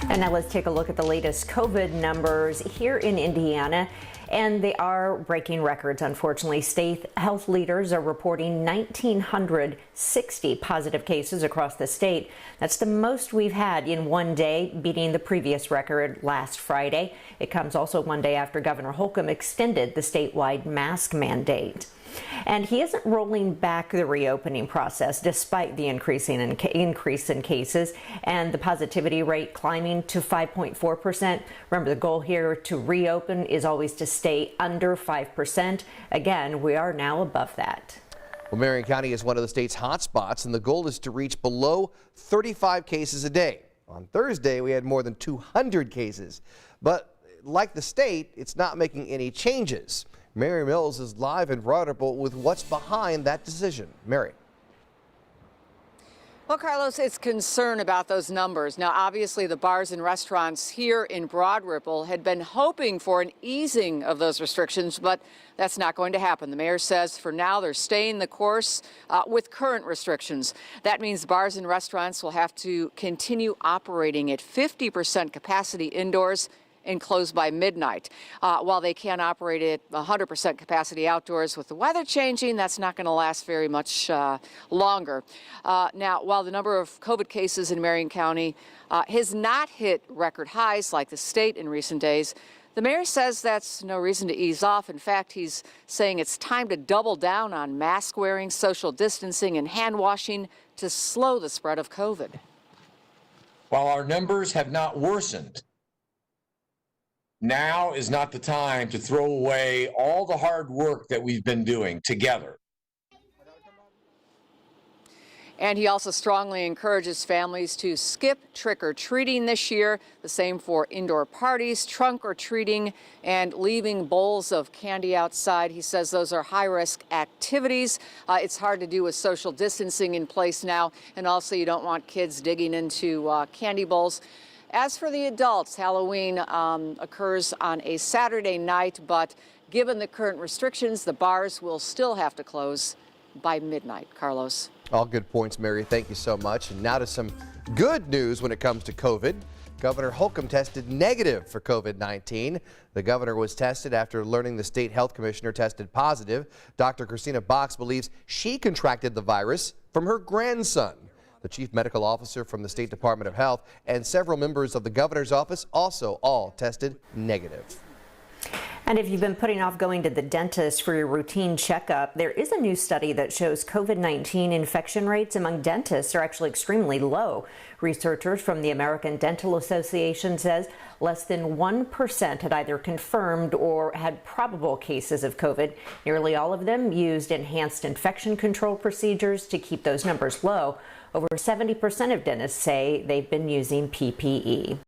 And now let's take a look at the latest COVID numbers here in Indiana. And they are breaking records, unfortunately. State health leaders are reporting 1,960 positive cases across the state. That's the most we've had in one day, beating the previous record last Friday. It comes also one day after Governor Holcomb extended the statewide mask mandate. And he isn't rolling back the reopening process despite the increase in cases and the positivity rate climbing to 5.4%. Remember, the goal here to reopen is always to stay under 5%. Again, we are now above that. Well, Marion County is one of the state's hot spots, and the goal is to reach below 35 cases a day. On Thursday, we had more than 200 cases. But like the state, it's not making any changes. Mary Mills is live in Broad Ripple with what's behind that decision. Mary. Well, Carlos, it's concern about those numbers. Now, obviously, the bars and restaurants here in Broad Ripple had been hoping for an easing of those restrictions, but that's not going to happen. The mayor says for now they're staying the course with current restrictions. That means bars and restaurants will have to continue operating at 50% capacity indoors and close by midnight. While they can operate at 100% capacity outdoors, with the weather changing, that's not going to last very much longer. Now, while the number of COVID cases in Marion County has not hit record highs like the state in recent days, the mayor says that's no reason to ease off. In fact, he's saying it's time to double down on mask wearing, social distancing, and hand washing to slow the spread of COVID. While our numbers have not worsened, now is not the time to throw away all the hard work that we've been doing together. And he also strongly encourages families to skip trick-or-treating this year. The same for indoor parties, trunk-or-treating, and leaving bowls of candy outside. He says those are high-risk activities. It's hard to do with social distancing in place now, and also you don't want kids digging into candy bowls. As for the adults, Halloween occurs on a Saturday night, but given the current restrictions, the bars will still have to close by midnight. Carlos. All good points, Mary. Thank you so much. And now to some good news when it comes to COVID. Governor Holcomb tested negative for COVID-19. The governor was tested after learning the state health commissioner tested positive. Dr. Christina Box believes she contracted the virus from her grandson. The chief medical officer from the State Department of Health and several members of the governor's office also all tested negative. And if you've been putting off going to the dentist for your routine checkup, there is a new study that shows COVID-19 infection rates among dentists are actually extremely low. Researchers from the American Dental Association says less than 1% had either confirmed or had probable cases of COVID. Nearly all of them used enhanced infection control procedures to keep those numbers low. Over 70% of dentists say they've been using PPE.